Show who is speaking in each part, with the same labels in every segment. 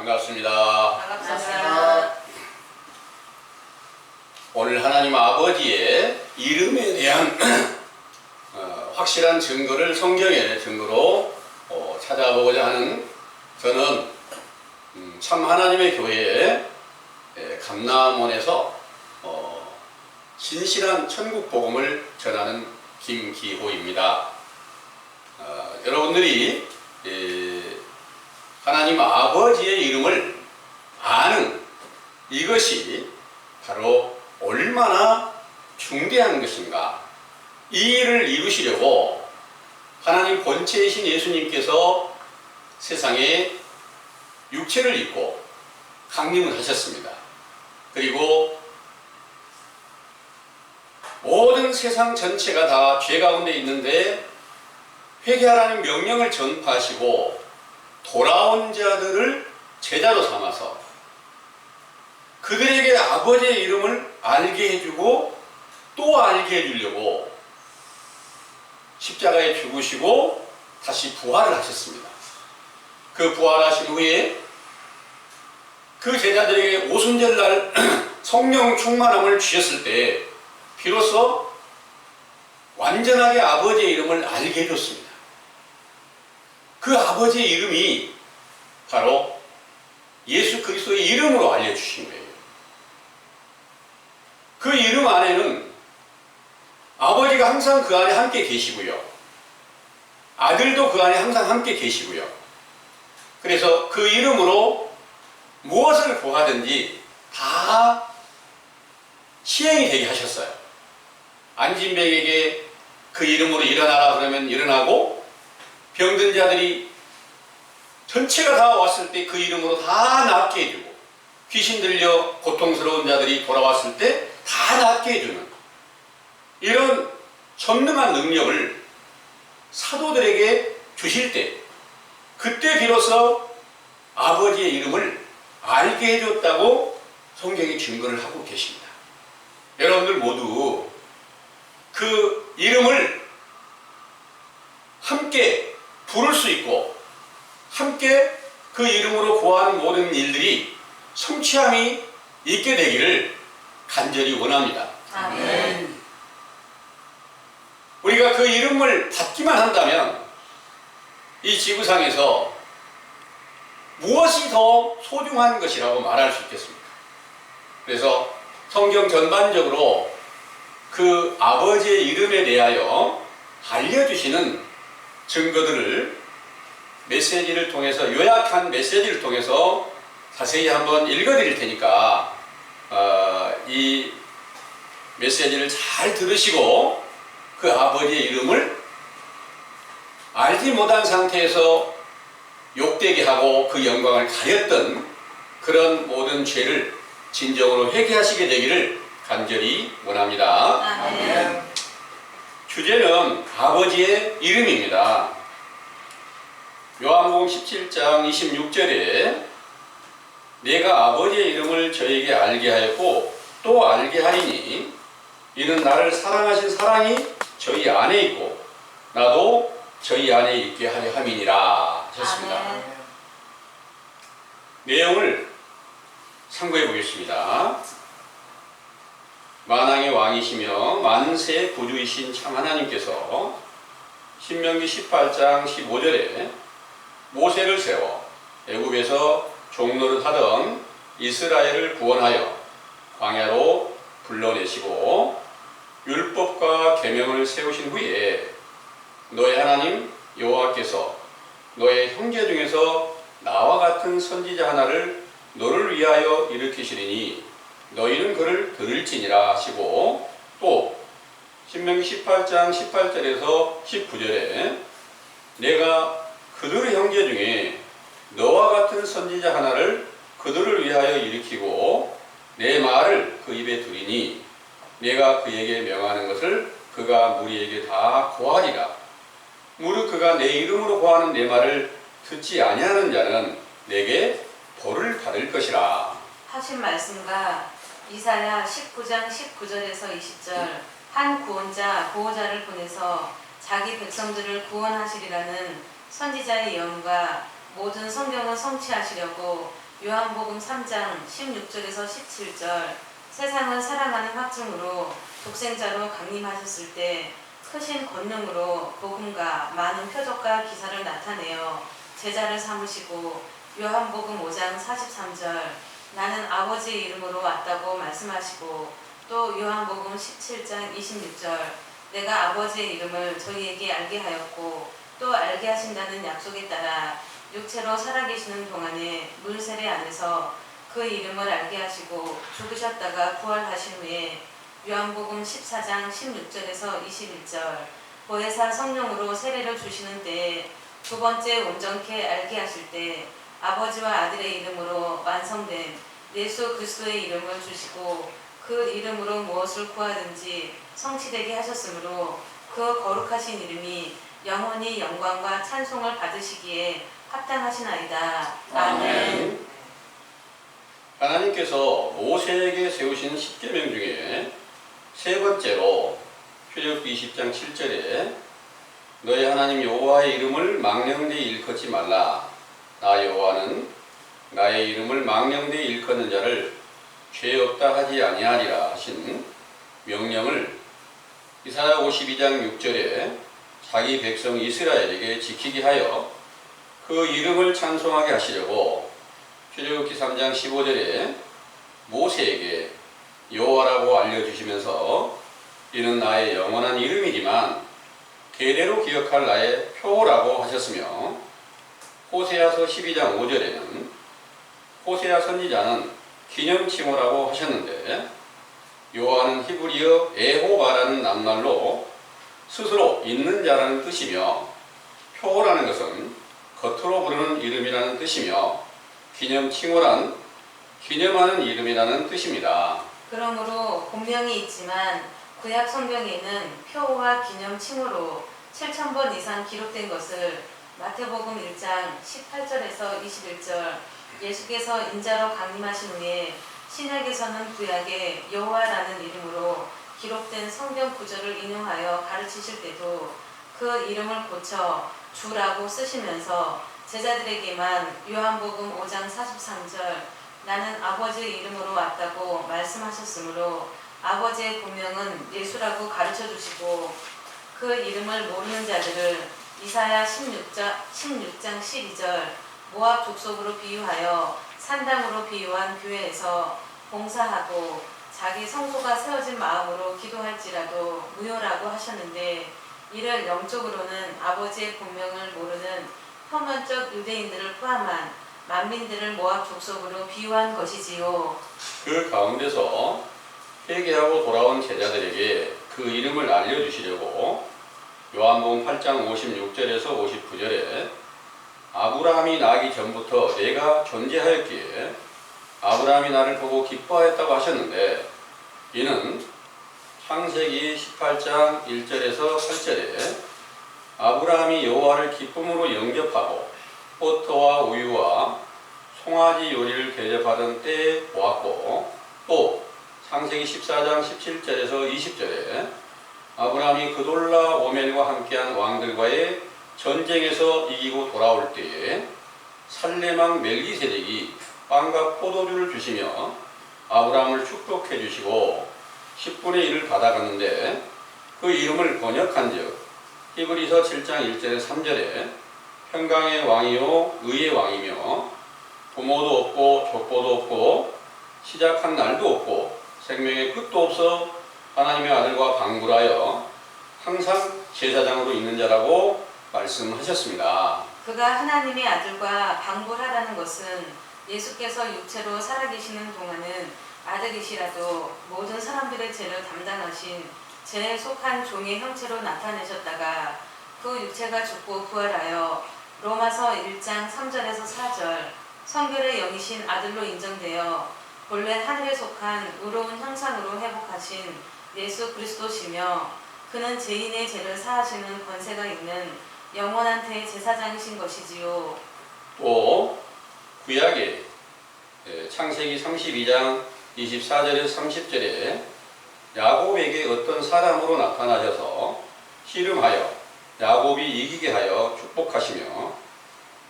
Speaker 1: 반갑습니다.
Speaker 2: 반갑습니다.
Speaker 1: 오늘 하나님 아버지의 이름에 대한 확실한 증거를 성경의 증거로 찾아보고자 하는 저는 참 하나님의 교회에 감남원에서 신실한 천국 복음을 전하는 김기호입니다. 여러분들이 하나님 아버지의 이름을 아는 이것이 바로 얼마나 중대한 것인가. 이 일을 이루시려고 하나님 본체이신 예수님께서 세상에 육체를 입고 강림을 하셨습니다. 그리고 모든 세상 전체가 다 죄 가운데 있는데 회개하라는 명령을 전파하시고 돌아온 자들을 제자로 삼아서 그들에게 아버지의 이름을 알게 해주고 또 알게 해주려고 십자가에 죽으시고 다시 부활을 하셨습니다. 그 부활하신 후에 그 제자들에게 오순절날 성령 충만함을 주셨을 때 비로소 완전하게 아버지의 이름을 알게 해줬습니다. 그 아버지의 이름이 바로 예수 그리스도의 이름으로 알려주신 거예요. 그 이름 안에는 아버지가 항상 그 안에 함께 계시고요. 아들도 그 안에 항상 함께 계시고요. 그래서 그 이름으로 무엇을 구하든지 다 시행이 되게 하셨어요. 안진뱅에게 그 이름으로 일어나라 그러면 일어나고, 병든 자들이 전체가 다 왔을 때 그 이름으로 다 낫게 해주고, 귀신 들려 고통스러운 자들이 돌아왔을 때 다 낫게 해주는 이런 전능한 능력을 사도들에게 주실 때, 그때 비로소 아버지의 이름을 알게 해줬다고 성경이 증거를 하고 계십니다. 여러분들 모두 그 이름을 함께 부를 수 있고 함께 그 이름으로 구하는 모든 일들이 성취함이 있게 되기를 간절히 원합니다.
Speaker 2: 아멘.
Speaker 1: 우리가 그 이름을 받기만 한다면 이 지구상에서 무엇이 더 소중한 것이라고 말할 수 있겠습니까? 그래서 성경 전반적으로 그 아버지의 이름에 대하여 알려주시는 증거들을 메시지를 통해서, 요약한 메시지를 통해서 자세히 한번 읽어드릴 테니까 이 메시지를 잘 들으시고 그 아버지의 이름을 알지 못한 상태에서 욕되게 하고 그 영광을 가렸던 그런 모든 죄를 진정으로 회개하시게 되기를 간절히 원합니다.
Speaker 2: 아멘.
Speaker 1: 주제는 아버지의 이름입니다. 요한복음 17장 26절에 내가 아버지의 이름을 저에게 알게 하였고 또 알게 하리니 이는 나를 사랑하신 사랑이 저희 안에 있고 나도 저희 안에 있게 하려 함이니라 하셨습니다.
Speaker 2: 아멘.
Speaker 1: 내용을 참고해 보겠습니다. 만왕의 왕이시며 만세 구주이신 참 하나님께서 신명기 18장 15절에 모세를 세워 애굽에서 종노릇 하던 이스라엘을 구원하여 광야로 불러내시고 율법과 계명을 세우신 후에 너의 하나님 여호와께서 너의 형제 중에서 나와 같은 선지자 하나를 너를 위하여 일으키시리니 너희는 그를 들을지니라 하시고, 또 신명기 18장 18절에서 19절에 내가 그들의 형제 중에 너와 같은 선지자 하나를 그들을 위하여 일으키고 내 말을 그 입에 두리니 내가 그에게 명하는 것을 그가 무리에게 다 고하리라. 무릇 그가 내 이름으로 고하는 내 말을 듣지 아니하는 자는 내게 벌을 받을 것이라
Speaker 2: 하신 말씀과 이사야 19장 19절에서 20절 한 구원자 보호자를 보내서 자기 백성들을 구원하시리라는 선지자의 예언과 모든 성경을 성취하시려고 요한복음 3장 16절에서 17절 세상을 사랑하는 확증으로 독생자로 강림하셨을 때 크신 권능으로 복음과 많은 표적과 기사를 나타내어 제자를 삼으시고 요한복음 5장 43절 나는 아버지의 이름으로 왔다고 말씀하시고 또 요한복음 17장 26절 내가 아버지의 이름을 저희에게 알게 하였고 또 알게 하신다는 약속에 따라 육체로 살아계시는 동안에 물세례 안에서 그 이름을 알게 하시고 죽으셨다가 부활하신 후에 요한복음 14장 16절에서 21절 보혜사 성령으로 세례를 주시는 때에 두 번째 온전케 알게 하실 때 아버지와 아들의 이름으로 완성된 예수 그리스도의 이름을 주시고 그 이름으로 무엇을 구하든지 성취되게 하셨으므로 그 거룩하신 이름이 영원히 영광과 찬송을 받으시기에 합당하시나이다. 아멘.
Speaker 1: 하나님께서 모세에게 세우신 십계명 중에 세 번째로 출애굽기 20장 7절에 너희 하나님 여호와의 이름을 망령되이 일컫지 말라. 나 여호와는 나의 이름을 망령되이 일컫는 자를 죄 없다 하지 아니하리라 하신 명령을 이사야 52장 6절에 자기 백성 이스라엘에게 지키게 하여 그 이름을 찬송하게 하시려고 출애굽기 3장 15절에 모세에게 여호와라고 알려주시면서 이는 나의 영원한 이름이지만 대대로 기억할 나의 표라고 하셨으며 호세아서 12장 5절에는 호세아 선지자는 기념칭호라고 하셨는데 여호와는 히브리어 에호바라는 낱말로 스스로 있는 자라는 뜻이며 표라는 것은 겉으로 부르는 이름이라는 뜻이며 기념칭호란 기념하는 이름이라는 뜻입니다.
Speaker 2: 그러므로 본명이 있지만 구약 성경에는 표와 기념칭호로 7,000번 이상 기록된 것을 마태복음 1장 18절에서 21절 예수께서 인자로 강림하신 후에 신약에서는 구약에 여호와라는 이름으로 기록된 성경 구절을 인용하여 가르치실 때도 그 이름을 고쳐 주라고 쓰시면서 제자들에게만 요한복음 5장 43절 나는 아버지의 이름으로 왔다고 말씀하셨으므로 아버지의 본명은 예수라고 가르쳐 주시고 그 이름을 모르는 자들을 이사야 16장 12절 모압 족속으로 비유하여 산당으로 비유한 교회에서 봉사하고 자기 성소가 세워진 마음으로 기도할지라도 무효라고 하셨는데 이를 영적으로는 아버지의 본명을 모르는 표면적 유대인들을 포함한 만민들을 모압 족속으로 비유한 것이지요.
Speaker 1: 그 가운데서 회개하고 돌아온 제자들에게 그 이름을 알려주시려고 요한복음 8장 56절에서 59절에 아브라함이 나기 전부터 내가 존재하였기에 아브라함이 나를 보고 기뻐하였다고 하셨는데 이는 창세기 18장 1절에서 8절에 아브라함이 여호와를 기쁨으로 영접하고 버터와 우유와 송아지 요리를 대접하던 때에 보았고 또 창세기 14장 17절에서 20절에 아브라함이 그돌라 오멜과 함께한 왕들과의 전쟁에서 이기고 돌아올 때에 살레망 멜기세덱이 빵과 포도주를 주시며 아브라함을 축복해 주시고 10분의 1을 받아갔는데 그 이름을 번역한즉 히브리서 7장 1절에 3절에 평강의 왕이요 의의 왕이며 부모도 없고 족보도 없고 시작한 날도 없고 생명의 끝도 없어 하나님의 아들과 방불하여 항상 제사장으로 있는 자라고 말씀하셨습니다.
Speaker 2: 그가 하나님의 아들과 방불하다는 것은 예수께서 육체로 살아계시는 동안은 아들이시라도 모든 사람들의 죄를 담당하신 죄에 속한 종의 형체로 나타내셨다가 그 육체가 죽고 부활하여 로마서 1장 3절에서 4절 성결의 영이신 아들로 인정되어 본래 하늘에 속한 의로운 형상으로 회복하신 예수 그리스도시며 그는 죄인의 죄를 사하시는 권세가 있는 영원한 대제사장이신 것이지요.
Speaker 1: 또 구약에 창세기 32장 24절에서 30절에 야곱에게 어떤 사람으로 나타나셔서 씨름하여 야곱이 이기게 하여 축복하시며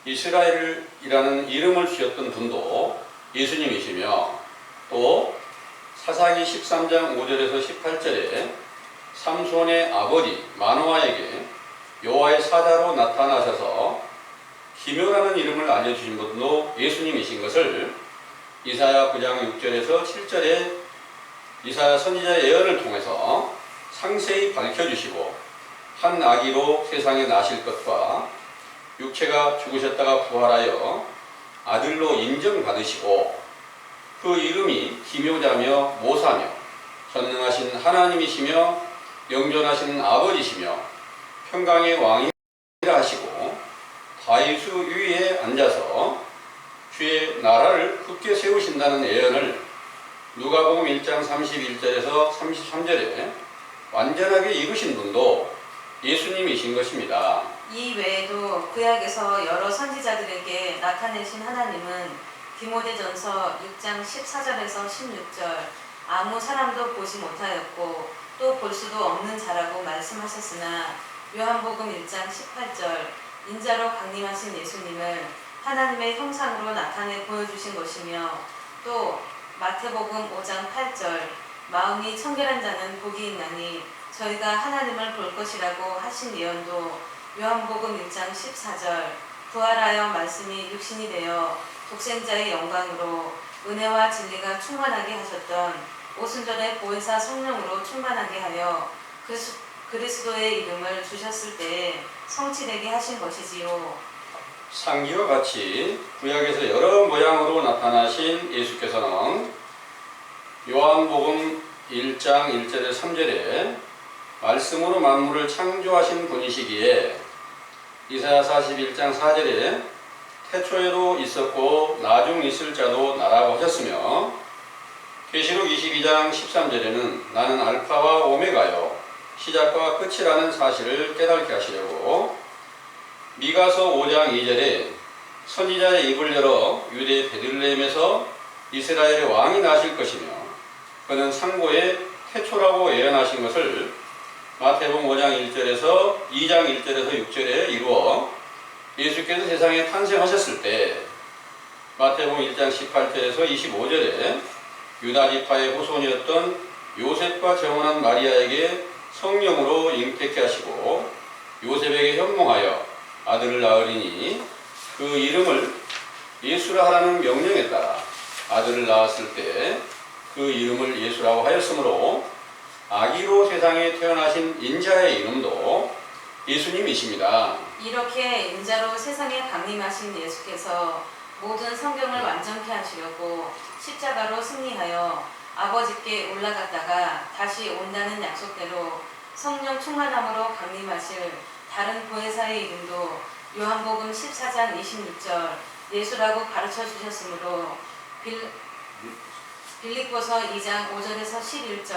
Speaker 1: 이스라엘이라는 이름을 지었던 분도 예수님이시며, 또 사사기 13장 5절에서 18절에 삼손의 아버지 마노아에게 여호와의 사자로 나타나셔서 기묘라는 이름을 알려주신 분도 예수님이신 것을 이사야 9장 6절에서 7절에 이사야 선지자의 예언을 통해서 상세히 밝혀주시고, 한 아기로 세상에 나실 것과 육체가 죽으셨다가 부활하여 아들로 인정받으시고, 그 이름이 기묘자며 모사며 전능하신 하나님이시며 영존하신 아버지시며 평강의 왕이라 하시고, 다윗의 위에 앉아서 주의 나라를 굳게 세우신다는 예언을 누가복음 1장 31절에서 33절에 완전하게 이루신 분도 예수님이신 것입니다.
Speaker 2: 이 외에도 구약에서 여러 선지자들에게 나타내신 하나님은 디모데전서 6장 14절에서 16절 아무 사람도 보지 못하였고 또 볼 수도 없는 자라고 말씀하셨으나, 요한복음 1장 18절 인자로 강림하신 예수님을 하나님의 형상으로 나타내 보여주신 것이며, 또 마태복음 5장 8절 마음이 청결한 자는 복이 있나니 저희가 하나님을 볼 것이라고 하신 예언도 요한복음 1장 14절 부활하여 말씀이 육신이 되어 독생자의 영광으로 은혜와 진리가 충만하게 하셨던 오순절의 보혜사 성령으로 충만하게 하여 그리스도의 이름을 주셨을 때에 성취되게 하신 것이지요.
Speaker 1: 상기와 같이 구약에서 여러 모양으로 나타나신 예수께서는 요한복음 1장 1절에 3절에 말씀으로 만물을 창조하신 분이시기에, 이사야 41장 4절에 태초에도 있었고 나중 있을 자도 나라고 하셨으며, 계시록 22장 13절에는 나는 알파와 오메가요 시작과 끝이라는 사실을 깨닫게 하시려고, 미가서 5장 2절에 선지자의 입을 열어 유대 베들레헴에서 이스라엘의 왕이 나실 것이며 그는 상고의 태초라고 예언하신 것을 마태복음 5장 1절에서 2장 1절에서 6절에 이루어 예수께서 세상에 탄생하셨을 때 마태복음 1장 18절에서 25절에 유다 지파의 후손이었던 요셉과 정혼한 마리아에게 성령으로 잉태케 하시고 요셉에게 현몽하여 아들을 낳으리니 그 이름을 예수라 하라는 명령에 따라 아들을 낳았을 때 그 이름을 예수라고 하였으므로 아기로 세상에 태어나신 인자의 이름도 예수님이십니다.
Speaker 2: 이렇게 인자로 세상에 강림하신 예수께서 모든 성경을 완전케 하시려고 십자가로 승리하여 아버지께 올라갔다가 다시 온다는 약속대로 성령 충만함으로 강림하실 다른 보혜사의 이름도 요한복음 14장 26절 예수라고 가르쳐 주셨으므로 빌립보서 2장 5절에서 11절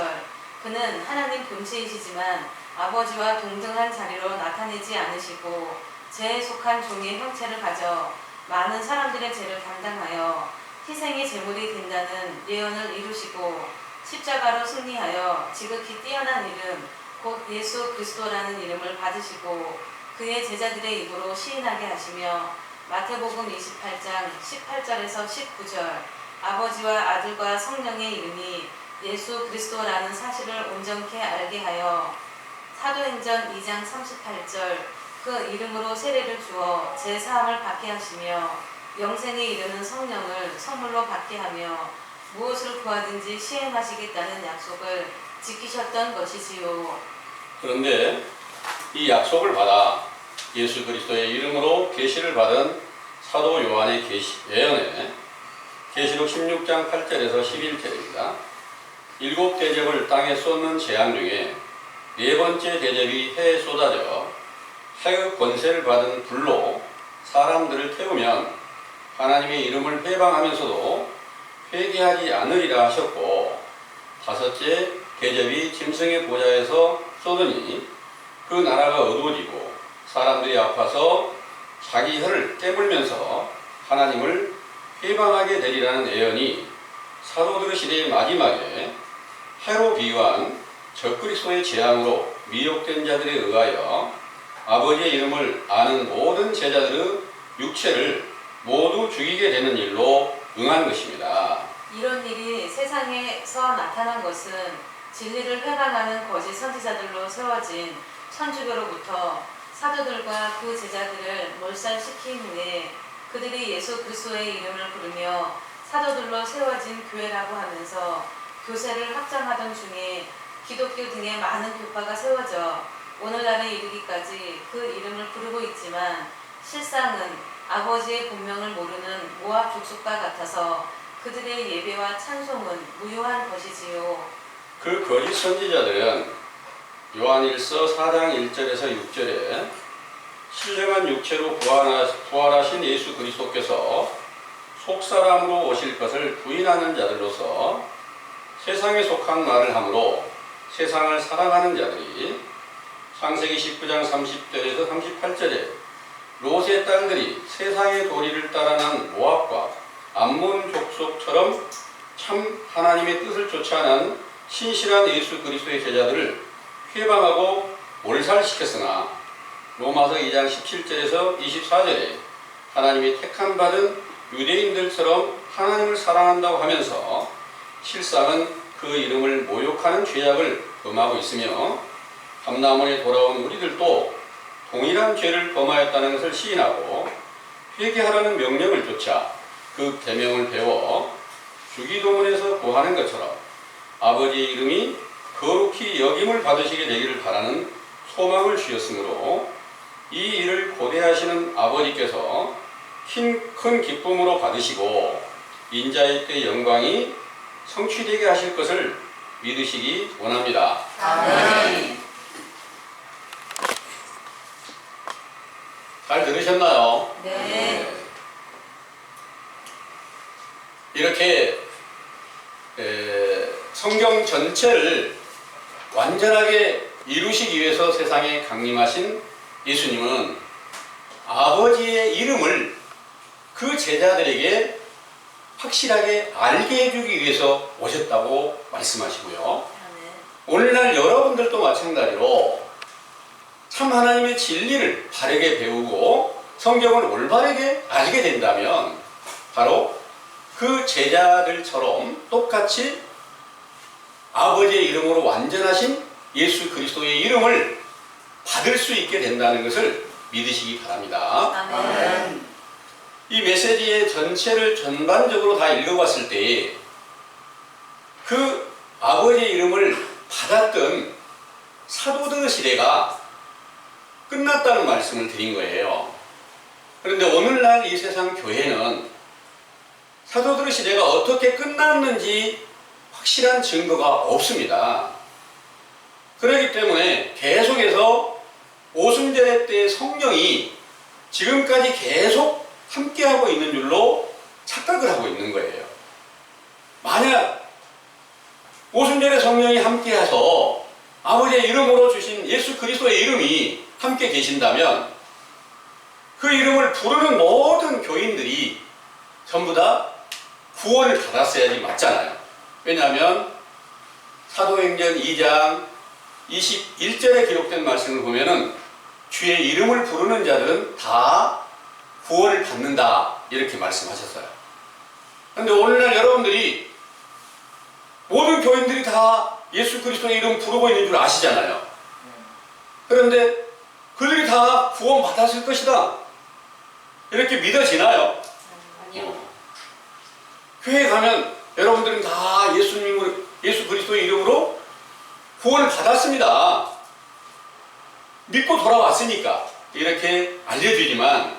Speaker 2: 그는 하나님 본체이시지만 아버지와 동등한 자리로 나타내지 않으시고 죄에 속한 종의 형체를 가져 많은 사람들의 죄를 담당하여 희생의 제물이 된다는 예언을 이루시고 십자가로 승리하여 지극히 뛰어난 이름 곧 예수 그리스도라는 이름을 받으시고 그의 제자들의 입으로 시인하게 하시며 마태복음 28장 18절에서 19절 아버지와 아들과 성령의 이름이 예수 그리스도라는 사실을 온전케 알게 하여 사도행전 2장 38절 그 이름으로 세례를 주어 제사함을 받게 하시며 영생에 이르는 성령을 선물로 받게 하며 무엇을 구하든지 시행하시겠다는 약속을 지키셨던 것이지요.
Speaker 1: 그런데 이 약속을 받아 예수 그리스도의 이름으로 계시를 받은 사도 요한의 예언에 계시록 16장 8절에서 11절입니다. 7 대접을 땅에 쏟는 재앙 중에 4번째 대접이 해에 쏟아져 해의 권세를 받은 불로 사람들을 태우면 하나님의 이름을 회방하면서도 회개하지 않으리라 하셨고, 5째 대접이 짐승의 보좌에서 쏟으니 그 나라가 어두워지고 사람들이 아파서 자기 혀를 깨물면서 하나님을 회방하게 되리라는 예언이 사도들의 시대의 마지막에 해로 비유한 적그리스도의 재앙으로 미혹된 자들에 의하여 아버지의 이름을 아는 모든 제자들의 육체를 모두 죽이게 되는 일로 응한 것입니다.
Speaker 2: 이런 일이 세상에서 나타난 것은 진리를 회방하는 거짓 선지자들로 세워진 천주교로부터 사도들과 그 제자들을 몰살시킨 후에 그들이 예수 그리스도의 이름을 부르며 사도들로 세워진 교회라고 하면서 교세를 확장하던 중에 기독교 등의 많은 교파가 세워져 오늘날에 이르기까지 그 이름을 부르고 있지만 실상은 아버지의 본명을 모르는 모압 족속과 같아서 그들의 예배와 찬송은 무효한 것이지요.
Speaker 1: 그 거짓 선지자들은 요한일서 4장 1절에서 6절에 신령한 육체로 부활하신 예수 그리스도께서 속사람으로 오실 것을 부인하는 자들로서 세상에 속한 말을 하므로 세상을 사랑하는 자들이 창세기 19장 30절에서 38절에 롯의 딸들이 세상의 도리를 따라 난 모압과 암몬 족속처럼 참 하나님의 뜻을 쫓아 난 신실한 예수 그리스도의 제자들을 회방하고 몰살시켰으나 로마서 2장 17절에서 24절에 하나님이 택함 받은 유대인들처럼 하나님을 사랑한다고 하면서 실상은 그 이름을 모욕하는 죄악을 범하고 있으며 감람원에 돌아온 우리들도 동일한 죄를 범하였다는 것을 시인하고 회개하라는 명령을 쫓아 그 계명을 배워 주기도문에서 구하는 것처럼 아버지의 이름이 거룩히 여김을 받으시게 되기를 바라는 소망을 주셨으므로 이 일을 고대하시는 아버지께서 큰 기쁨으로 받으시고 인자의 때 영광이 성취되게 하실 것을 믿으시기 원합니다.
Speaker 2: 아멘.
Speaker 1: 잘 들으셨나요?
Speaker 2: 네.
Speaker 1: 이렇게 성경 전체를 완전하게 이루시기 위해서 세상에 강림하신 예수님은 아버지의 이름을 그 제자들에게 확실하게 알게 해주기 위해서 오셨다고 말씀하시고요.
Speaker 2: 아멘.
Speaker 1: 오늘날 여러분들도 마찬가지로 참 하나님의 진리를 바르게 배우고 성경을 올바르게 알게 된다면 바로 그 제자들처럼 똑같이 아버지의 이름으로 완전하신 예수 그리스도의 이름을 받을 수 있게 된다는 것을 믿으시기 바랍니다.
Speaker 2: 아멘.
Speaker 1: 이 메시지의 전체를 전반적으로 다 읽어봤을 때 그 아버지의 이름을 받았던 사도들 시대가 끝났다는 말씀을 드린 거예요. 그런데 오늘날 이 세상 교회는 사도들의 시대가 어떻게 끝났는지 확실한 증거가 없습니다. 그렇기 때문에 계속해서 오순절의 때의 성령이 지금까지 계속 함께하고 있는 줄로 착각을 하고 있는 거예요. 만약 오순절의 성령이 함께해서 아버지의 이름으로 주신 예수 그리스도의 이름이 함께 계신다면 그 이름을 부르는 모든 교인들이 전부 다 구원을 받았어야지 맞잖아요. 왜냐하면 사도행전 2장 21절에 기록된 말씀을 보면은 주의 이름을 부르는 자들은 다 구원을 받는다 이렇게 말씀하셨어요. 그런데 오늘날 여러분들이 모든 교인들이 다 예수 그리스도의 이름 부르고 있는 줄 아시잖아요. 그런데 그들이 다 구원 받았을 것이다 이렇게 믿어지나요?
Speaker 2: 아니요.
Speaker 1: 교회에 가면 여러분들은 다 예수 그리스도의 이름으로 구원을 받았습니다. 믿고 돌아왔으니까 이렇게 알려주지만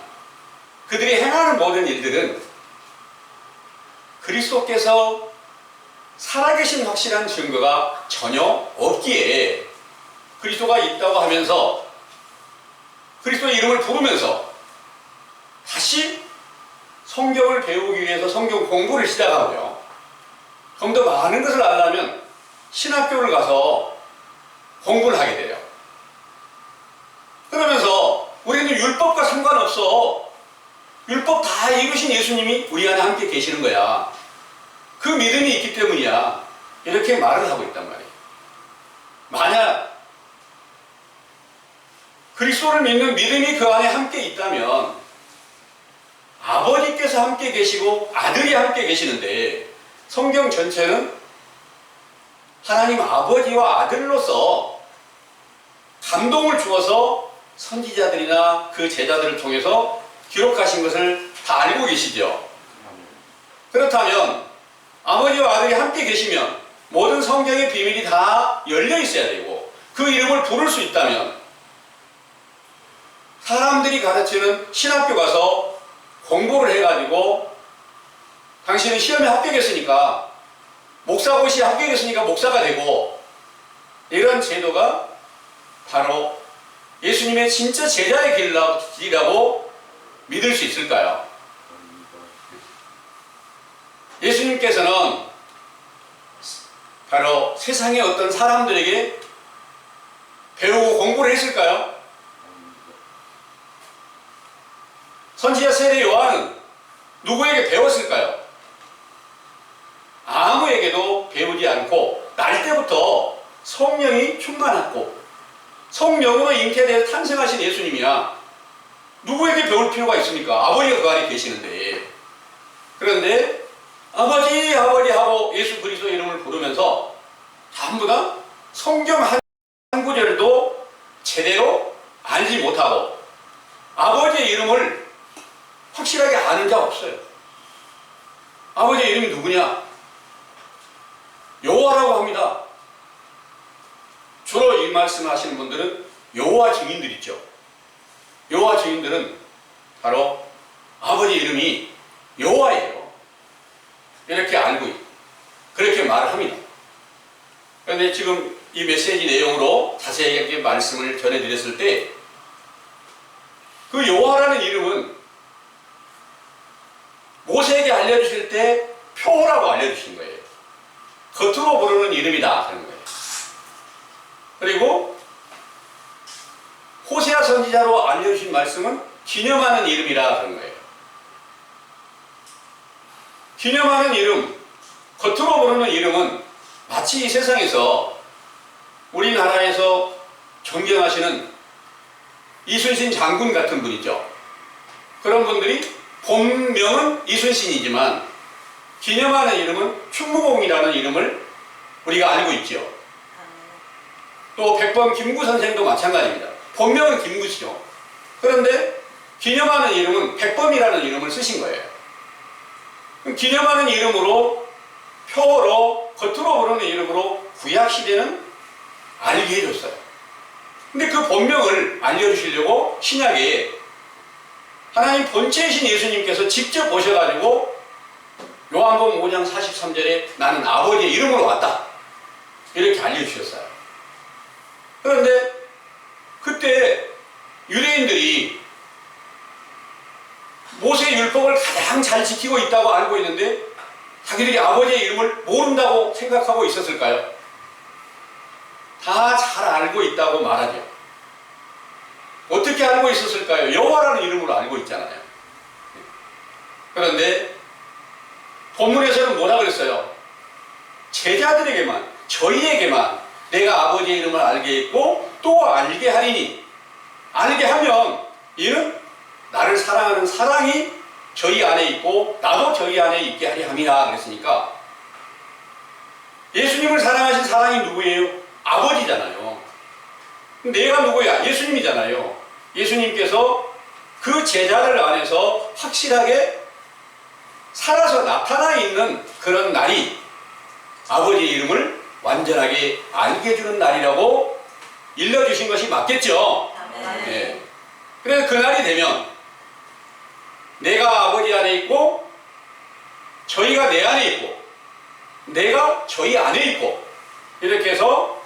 Speaker 1: 그들이 행하는 모든 일들은 그리스도께서 살아계신 확실한 증거가 전혀 없기에 그리스도가 있다고 하면서 그리스도의 이름을 부르면서 다시 성경을 배우기 위해서 성경 공부를 시작하고요. 좀 더 많은 것을 알려면 신학교를 가서 공부를 하게 돼요. 그러면서 우리는 율법과 상관없어. 율법 다 이루신 예수님이 우리 안에 함께 계시는 거야. 그 믿음이 있기 때문이야. 이렇게 말을 하고 있단 말이에요. 만약 그리스도를 믿는 믿음이 그 안에 함께 있다면 아버지께서 함께 계시고 아들이 함께 계시는데 성경 전체는 하나님 아버지와 아들로서 감동을 주어서 선지자들이나 그 제자들을 통해서 기록하신 것을 다 알고 계시죠. 그렇다면 아버지와 아들이 함께 계시면 모든 성경의 비밀이 다 열려 있어야 되고 그 이름을 부를 수 있다면 사람들이 가르치는 신학교 가서 공부를 해가지고 당신은 시험에 합격했으니까 목사고시에 합격했으니까 목사가 되고 이런 제도가 바로 예수님의 진짜 제자의 길이라고 믿을 수 있을까요? 예수님께서는 바로 세상의 어떤 사람들에게 배우고 공부를 했을까요? 선지자 세례 요한은 누구에게 배웠을까요? 아무에게도 배우지 않고 날 때부터 성령이 충만했고 성령으로 잉태되어 탄생하신 예수님이야 누구에게 배울 필요가 있습니까? 아버지가 그 안에 계시는데. 그런데 아버지 아버지 하고 예수 그리스도 이름을 부르면서 전부 다 성경 한 구절도 제대로 알지 못하고 아버지의 이름을 확실하게 아는 자 없어요. 아버지의 이름이 누구냐? 여호와라고 합니다. 주로 이 말씀을 하시는 분들은 여호와 증인들 있죠. 여호와 증인들은 바로 아버지 이름이 여호와예요. 이렇게 알고 그렇게 말을 합니다. 그런데 지금 이 메시지 내용으로 자세하게 말씀을 전해드렸을 때 그 여호와라는 이름은 모세에게 알려주실 때 표라고 알려주신 거예요. 겉으로 부르는 이름이다 하는 거예요. 그리고 호세아 선지자로 알려주신 말씀은 기념하는 이름이라 하는 거예요. 기념하는 이름, 겉으로 부르는 이름은 마치 이 세상에서 우리나라에서 존경하시는 이순신 장군 같은 분이죠. 그런 분들이 본명은 이순신이지만 기념하는 이름은 충무공이라는 이름을 우리가 알고 있죠. 또 백범 김구 선생도 마찬가지입니다. 본명은 김구시죠. 그런데 기념하는 이름은 백범이라는 이름을 쓰신 거예요. 기념하는 이름으로 표로 겉으로 부르는 이름으로 구약시대는 알게 해줬어요. 근데 그 본명을 알려주시려고 신약에 하나님 본체이신 예수님께서 직접 오셔가지고 요한복음 5장 43절에 나는 아버지의 이름으로 왔다 이렇게 알려주셨어요. 그런데 그때 유대인들이 모세의 율법을 가장 잘 지키고 있다고 알고 있는데 자기들이 아버지의 이름을 모른다고 생각하고 있었을까요? 다 잘 알고 있다고 말하죠. 어떻게 알고 있었을까요? 여호와라는 이름으로 알고 있잖아요. 그런데 본문에서는 뭐라 그랬어요? 제자들에게만, 저희에게만 내가 아버지의 이름을 알게 했고 또 알게 하리니, 알게 하면 이는 나를 사랑하는 사랑이 저희 안에 있고 나도 저희 안에 있게 하리 함이라 그랬으니까 예수님을 사랑하신 사랑이 누구예요? 아버지잖아요. 내가 누구야? 예수님이잖아요. 예수님께서 그 제자들 안에서 확실하게 살아서 나타나 있는 그런 날이 아버지의 이름을 완전하게 알게 해주는 날이라고 일러주신 것이 맞겠죠? 네. 그래서 그날이 되면 내가 아버지 안에 있고 저희가 내 안에 있고 내가 저희 안에 있고 이렇게 해서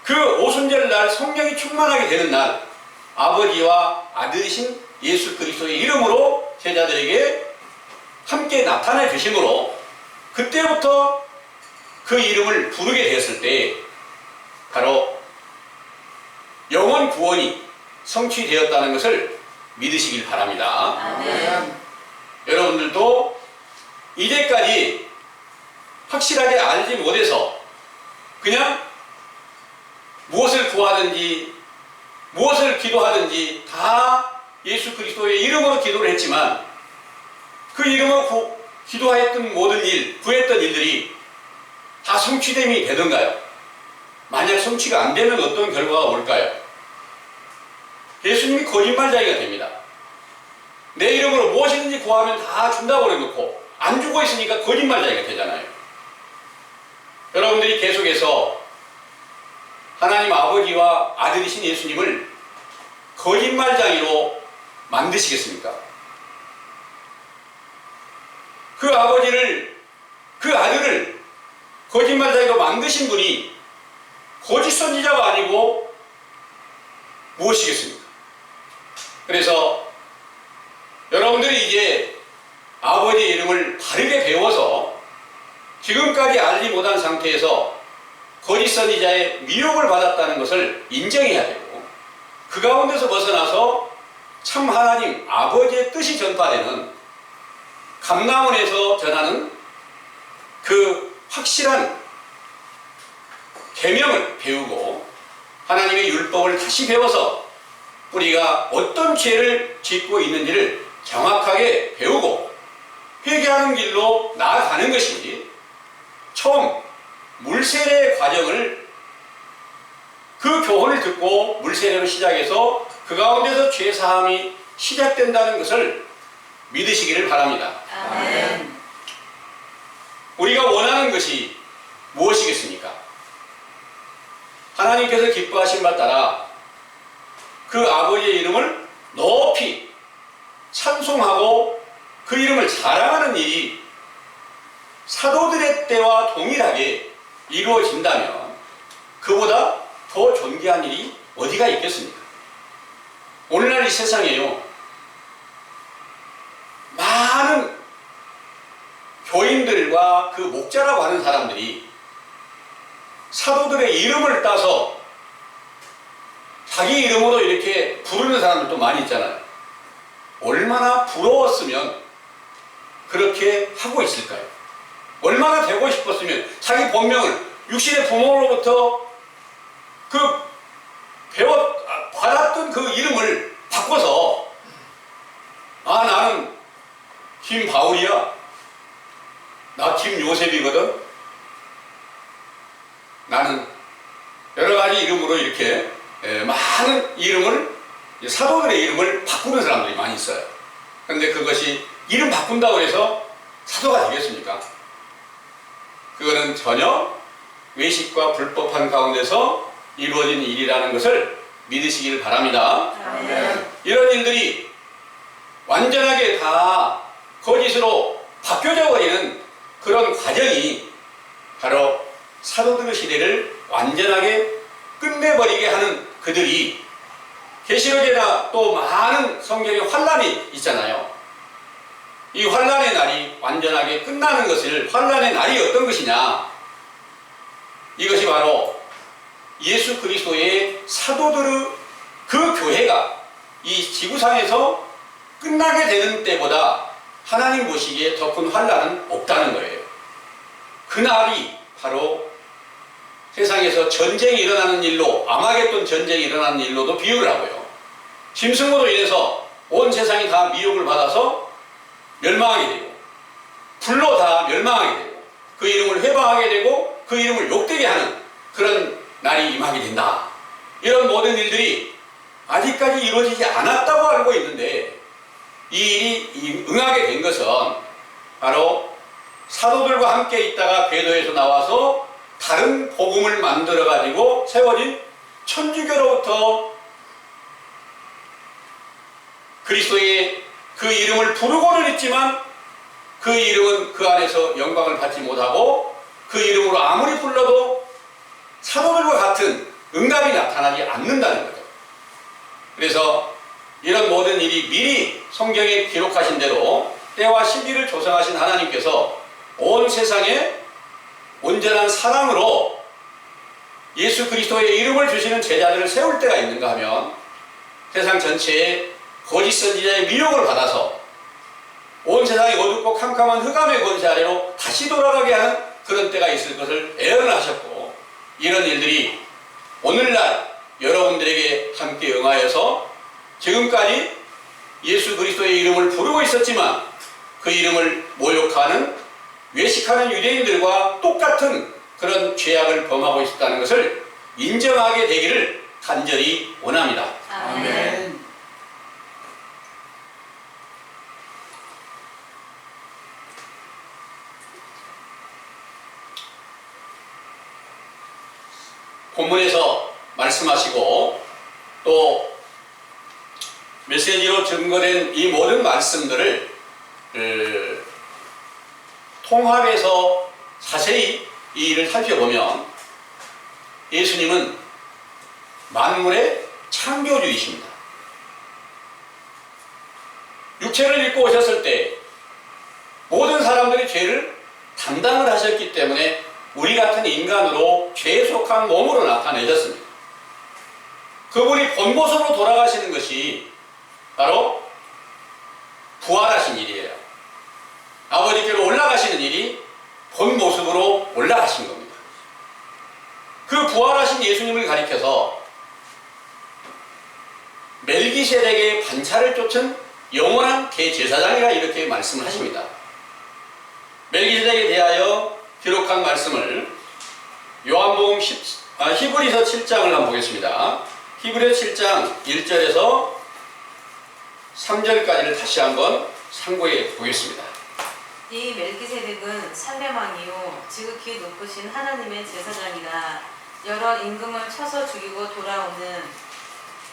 Speaker 1: 그 오순절 날 성령이 충만하게 되는 날 아버지와 아들이신 예수 그리스도의 이름으로 제자들에게 함께 나타내 주심으로 그때부터 그 이름을 부르게 되었을 때 바로 영원 구원이 성취되었다는 것을 믿으시길 바랍니다.
Speaker 2: 아멘.
Speaker 1: 여러분들도 이제까지 확실하게 알지 못해서 그냥 무엇을 구하든지 무엇을 기도하든지 다 예수 그리스도의 이름으로 기도를 했지만 그 이름으로 기도했던 모든 일, 구했던 일들이 다 성취됨이 되던가요? 만약 성취가 안 되면 어떤 결과가 올까요? 예수님이 거짓말쟁이가 됩니다. 내 이름으로 무엇이든지 구하면 다 준다고 그래놓고 안 주고 있으니까 거짓말쟁이가 되잖아요. 여러분들이 계속해서 하나님 아버지와 아들이신 예수님을 거짓말쟁이로 만드시겠습니까? 그 아버지를, 그 아들을 거짓말쟁이로 만드신 분이 거짓 선지자가 아니고 무엇이겠습니까? 그래서 여러분들이 이제 아버지의 이름을 바르게 배워서 지금까지 알지 못한 상태에서 거짓 선지자의 미혹을 받았다는 것을 인정해야 되고 그 가운데서 벗어나서 참 하나님 아버지의 뜻이 전파되는 감람원에서 전하는 그 확실한 계명을 배우고 하나님의 율법을 다시 배워서 우리가 어떤 죄를 짓고 있는지를 정확하게 배우고 회개하는 길로 나아가는 것이 처음 물세례 과정을 그 교훈을 듣고 물세례로 시작해서 그 가운데서 죄사함이 시작된다는 것을 믿으시기를 바랍니다.
Speaker 2: 아멘.
Speaker 1: 우리가 원하는 것이 무엇이겠습니까? 하나님께서 기뻐하신 바 따라 그 아버지의 이름을 높이 찬송하고 그 이름을 자랑하는 일이 사도들의 때와 동일하게 이루어진다면 그보다 더 존귀한 일이 어디가 있겠습니까? 오늘날 이 세상에요, 많은 교인들과 그 목자라고 하는 사람들이 사도들의 이름을 따서 자기 이름으로 이렇게 부르는 사람들도 많이 있잖아요. 얼마나 부러웠으면 그렇게 하고 있을까요? 얼마나 되고 싶었으면 자기 본명을 육신의 부모로부터 받았던 그 이름을 바꿔서 나는 김바울이야, 나 김요셉이거든, 나는 여러 가지 이름으로 이렇게 많은 이름을, 사도들의 이름을 바꾸는 사람들이 많이 있어요. 그런데 그것이 이름 바꾼다고 해서 사도가 되겠습니까? 그거는 전혀 외식과 불법한 가운데서 이루어진 일이라는 것을 믿으시길 바랍니다.
Speaker 2: 아멘.
Speaker 1: 이런 일들이 완전하게 다 거짓으로 바뀌어져 버리는 그런 과정이 바로 사도들의 시대를 완전하게 끝내버리게 하는 그들이, 계시록에나 또 많은 성경의 환란이 있잖아요. 이 환란의 날이 완전하게 끝나는 것을, 환란의 날이 어떤 것이냐, 이것이 바로 예수 그리스도의 사도들의 그 교회가 이 지구상에서 끝나게 되는 때보다 하나님 보시기에 더 큰 환란은 없다는 거예요. 그날이 바로 세상에서 전쟁이 일어나는 일로, 아마겟돈 전쟁이 일어나는 일로도 비유를 하고요, 짐승으로 인해서 온 세상이 다 미혹을 받아서 멸망하게 되고 불로 다 멸망하게 되고 그 이름을 회방하게 되고 그 이름을 욕되게 하는 그런 날이 임하게 된다. 이런 모든 일들이 아직까지 이루어지지 않았다고 알고 있는데, 이 일이 응하게 된 것은 바로 사도들과 함께 있다가 궤도에서 나와서 다른 복음을 만들어 가지고 세워진 천주교로부터 그리스도의 그 이름을 부르고는 있지만 그 이름은 그 안에서 영광을 받지 못하고 그 이름으로 아무리 불러도 사도들과 같은 응답이 나타나지 않는다는 거죠. 그래서 이런 모든 일이 미리 성경에 기록하신 대로 때와 시기를 조성하신 하나님께서 온 세상에 온전한 사랑으로 예수 그리스도의 이름을 주시는 제자들을 세울 때가 있는가 하면 세상 전체에 거짓 선지자의 미혹을 받아서 온 세상이 어둡고 캄캄한 흑암의 권세 아래로 다시 돌아가게 하는 그런 때가 있을 것을 예언을 하셨고, 이런 일들이 오늘날 여러분들에게 함께 응하여서 지금까지 예수 그리스도의 이름을 부르고 있었지만 그 이름을 모욕하는 외식하는 유대인들과 똑같은 그런 죄악을 범하고 있었다는 것을 인정하게 되기를 간절히 원합니다.
Speaker 2: 아멘.
Speaker 1: 본문에서 말씀하시고 또 메시지로 증거된 이 모든 말씀들을 통합해서 자세히 이 일을 살펴보면 예수님은 만물의 창조주이십니다. 육체를 입고 오셨을 때 모든 사람들이 죄를 담당을 하셨기 때문에 우리 같은 인간으로 죄에 속한 몸으로 나타내셨습니다. 그분이 본 모습으로 돌아가시는 것이 바로 부활하신 일이에요. 아버지께로 올라가시는 일이 본 모습으로 올라가신 겁니다. 그 부활하신 예수님을 가리켜서 멜기세덱의 반차를 쫓은 영원한 대제사장이라 이렇게 말씀을 하십니다. 멜기세덱에 대하여 기록한 말씀을 요한복음 히브리서 7장을 한번 보겠습니다. 히브리서 7장 1절에서 3절까지를 다시 한번 상고해 보겠습니다.
Speaker 2: 이 멜기세덱은 살렘 왕이요 지극히 높으신 하나님의 제사장이라. 여러 임금을 쳐서 죽이고 돌아오는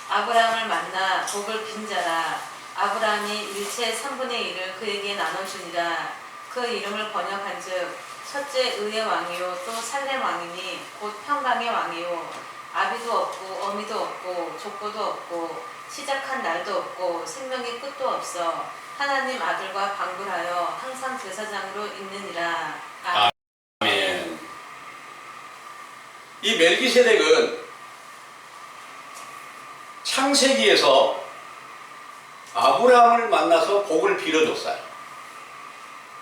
Speaker 2: 아브라함을 만나 복을 빈 자라. 아브라함이 일체 3분의 1을 그에게 나눠주니라. 그 이름을 번역한즉 첫째 의의 왕이요 또 살렘 왕이니 곧 평강의 왕이요 아비도 없고 어미도 없고 족보도 없고 시작한 날도 없고 생명의 끝도 없어 하나님 아들과 방불하여 항상 제사장으로 있느니라.
Speaker 1: 아멘. 이 멜기세덱은 창세기에서 아브라함을 만나서 복을 빌어줬어요.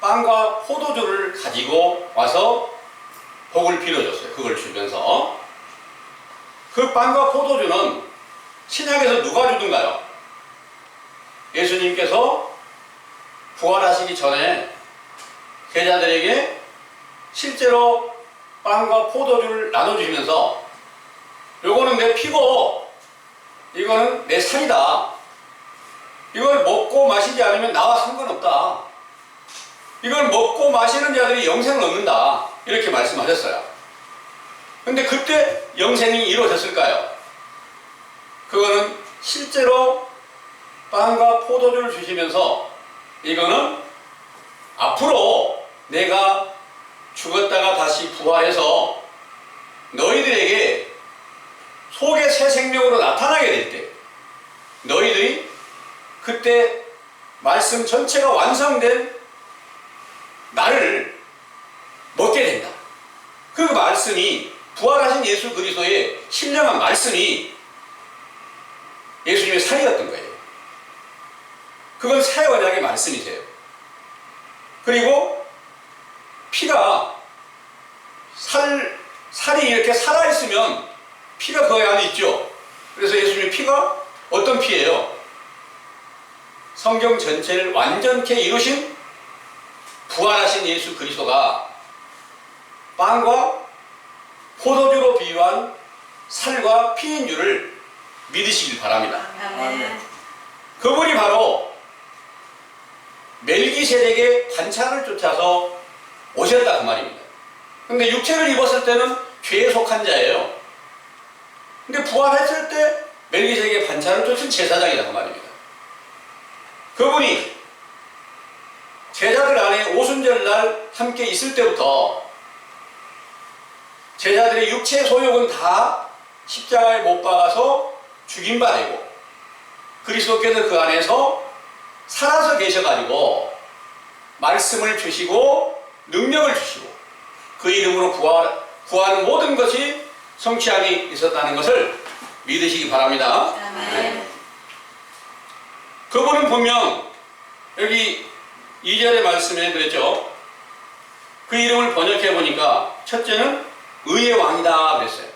Speaker 1: 빵과 포도주를 가지고 와서 복을 빌어줬어요. 그걸 주면서 그 빵과 포도주는 신약에서 누가 주던가요? 예수님께서 부활하시기 전에 제자들에게 실제로 빵과 포도주를 나눠주시면서 요거는 내 피고 이거는 내 살이다. 이걸 먹고 마시지 않으면 나와 상관없다. 이걸 먹고 마시는 자들이 영생을 얻는다. 이렇게 말씀하셨어요. 근데 그때 영생이 이루어졌을까요? 그거는 실제로 빵과 포도주를 주시면서 이거는 앞으로 내가 죽었다가 다시 부활해서 너희들에게 속의 새 생명으로 나타나게 될 때 너희들이 그때 말씀 전체가 완성된 나를 먹게 된다. 그 말씀이 부활하신 예수 그리스도의 신령한 말씀이 예수님의 살이었던 거예요. 그건 새 언약의 말씀이세요. 그리고 피가 살이 이렇게 살아있으면 피가 그 안에 있죠. 그래서 예수님의 피가 어떤 피예요? 성경 전체를 완전케 이루신 부활하신 예수 그리스도가 빵과 포도주로 비유한 살과 피인 줄을 믿으시길 바랍니다.
Speaker 2: 아멘.
Speaker 1: 그분이 바로 멜기세덱의 반차를 쫓아서 오셨다 그 말입니다. 근데 육체를 입었을 때는 죄에 속한 자예요. 근데 부활했을 때 멜기세덱의 반차를 쫓은 제사장이다 그 말입니다. 그분이 제자들 안에 오순절날 함께 있을 때부터 제자들의 육체 소욕은 다 십자가에 못 박아서 죽임 바 되고 그리스도께서 그 안에서 살아서 계셔가지고 말씀을 주시고 능력을 주시고 그 이름으로 구하는 모든 것이 성취함이 있었다는 것을 믿으시기 바랍니다.
Speaker 2: 아멘.
Speaker 1: 그분은 분명 여기 2절의 말씀에 그랬죠. 그 이름을 번역해 보니까 첫째는 의의 왕이다 그랬어요.